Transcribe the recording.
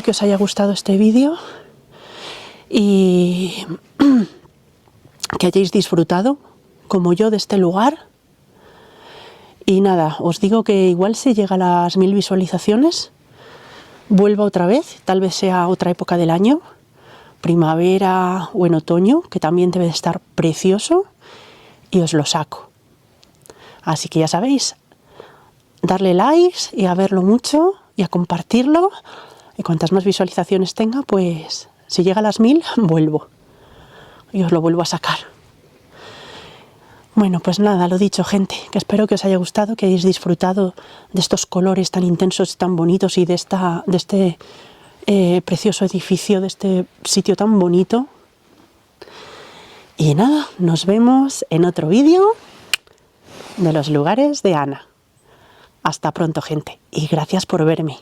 Que os haya gustado este vídeo y que hayáis disfrutado como yo de este lugar. Y nada, os digo que igual si llega a las 1000 visualizaciones vuelvo otra vez, tal vez sea otra época del año, primavera o en otoño, que también debe de estar precioso, y os lo saco. Así que ya sabéis, darle likes y a verlo mucho y a compartirlo. Y cuantas más visualizaciones tenga, pues si llega a las 1000, vuelvo. Y os lo vuelvo a sacar. Bueno, pues nada, lo dicho, gente, que espero que os haya gustado, que hayáis disfrutado de estos colores tan intensos y tan bonitos y de este precioso edificio, de este sitio tan bonito. Y nada, nos vemos en otro vídeo de los lugares de Ana. Hasta pronto, gente, y gracias por verme.